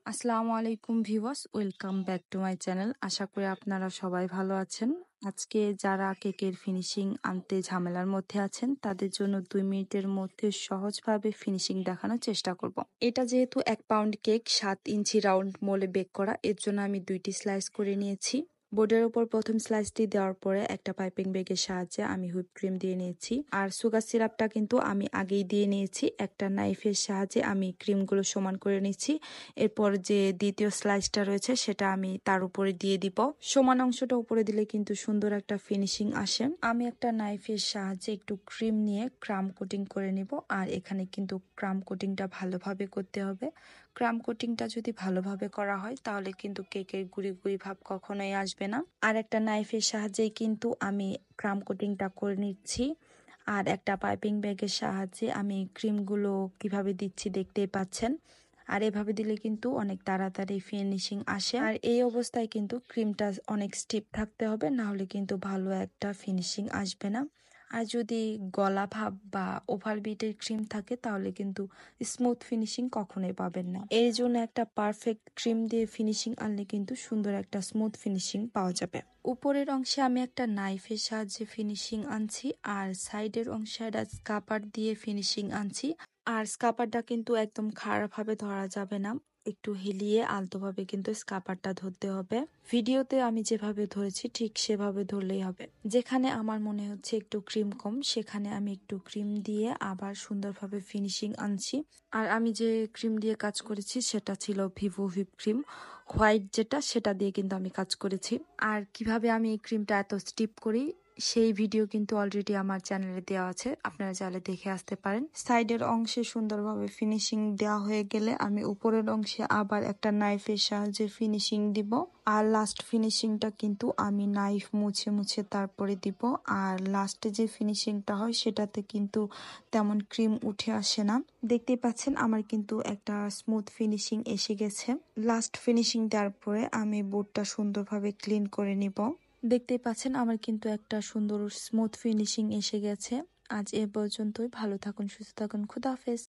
আসসালামু আলাইকুম viewers, welcome back to my channel. আশা করি আপনারা সবাই ভালো আছেন। আজকে যারা কেকের ফিনিশিং আনতে ঝামেলার মধ্যে আছেন তাদের জন্য 2 মিনিটের মধ্যে সহজভাবে ফিনিশিং দেখানোর চেষ্টা করব। এটা যেহেতু 1 পাউন্ড কেক 7 ইঞ্চি রাউন্ড মোলে বেক করা, এর জন্য আমি 2টি স্লাইস করে নিয়েছি। বোর্ডের উপর প্রথম স্লাইসটি দেওয়ার পরে একটা পাইপিং ব্যাগের সাহায্যে আমি হুইপ ক্রিম দিয়ে নিয়েছি। আর সুগার সিরাপটা কিন্তু আমি আগেই দিয়ে নিয়েছি। একটা নাইফের সাহায্যে আমি ক্রিমগুলো সমান করে নিচ্ছি। এরপর যে দ্বিতীয় স্লাইসটা রয়েছে সেটা আমি তার উপরে দিয়ে দিব। সমান অংশটা উপরে দিলে কিন্তু সুন্দর একটা ফিনিশিং আসে। আমি একটা নাইফের সাহায্যে একটু ক্রিম নিয়ে ক্রাম কোটিং করে নিব। আর এখানে কিন্তু ক্রাম কোটিংটা ভালোভাবে করতে হবে। ক্রাম কোটিংটা যদি ভালোভাবে করা হয় তাহলে কিন্তু কেকের গুড়ি গুড়ি ভাব কখনোই আসবে না। আর একটা নাইফের সাহায্যেই কিন্তু আমি ক্রাম কোটিংটা করে নিচ্ছি। আর একটা পাইপিং ব্যাগের সাহায্যে আমি ক্রিমগুলো কিভাবে দিচ্ছি দেখতেই পাচ্ছেন। আর এভাবে দিলে কিন্তু অনেক তাড়াতাড়ি ফিনিশিং আসে। আর এই অবস্থায় কিন্তু ক্রিমটা অনেক স্টিপ থাকতে হবে, না হলে কিন্তু ভালো একটা ফিনিশিং আসবে না। আর যদি গলা ভাব বা ওভাল বিটের ক্রিম থাকে তাহলে কিন্তু স্মুথ ফিনিশিং কখনোই পাবেন না। এর জন্য একটা পারফেক্ট ক্রিম দিয়ে ফিনিশিং আনলে কিন্তু সুন্দর একটা স্মুথ ফিনিশিং পাওয়া যাবে। উপরের অংশে আমি একটা নাইফের সাহায্যে ফিনিশিং আনছি, আর সাইডের অংশে একটা স্কাপার দিয়ে ফিনিশিং আনছি। আর স্কাপারটা কিন্তু একদম খারাপভাবে ধরা যাবে না, একটু হিলিয়ে আলতোভাবে কিন্তু স্কাপারটা ধরতে হবে। ভিডিওতে আমি যেভাবে ধরেছি ঠিক সেভাবে ধরলেই হবে। যেখানে আমার মনে হচ্ছে একটু ক্রিম কম সেখানে আমি একটু ক্রিম দিয়ে আবার সুন্দরভাবে ফিনিশিং আনছি। আর আমি যে ক্রিম দিয়ে কাজ করেছি সেটা ছিল ভিভো হুইপ ক্রিম হোয়াইট, যেটা সেটা দিয়ে কিন্তু আমি কাজ করেছি। আর কিভাবে আমি এই ক্রিমটা এত স্টিপ করি সেই ভিডিও কিন্তু অলরেডি আমার চ্যানেলে দেওয়া আছে, আপনারা চাইলে দেখে আসতে পারেন। সাইডের অংশে সুন্দরভাবে ফিনিশিং দেওয়া হয়ে গেলে আমি উপরের অংশে আবার একটা নাইফের সাহায্যে ফিনিশিং দিব। আর লাস্ট ফিনিশিংটা কিন্তু আমি নাইফ মুছে মুছে তারপরে দিব। আর লাস্টে যে ফিনিশিংটা হয় সেটাতে কিন্তু তেমন ক্রিম উঠে আসে না। দেখতেই পাচ্ছেন আমার কিন্তু একটা স্মুথ ফিনিশিং এসে গেছে। লাস্ট ফিনিশিং দেওয়ার পরে আমি বোর্ডটা সুন্দরভাবে ক্লিন করে নিব। দেখতেই পাচ্ছেন আমার কিন্তু একটা সুন্দর স্মুথ ফিনিশিং এসে গেছে। আজ এ পর্যন্তই। ভালো থাকুন, সুস্থ থাকুন, খুদা হাফেজ।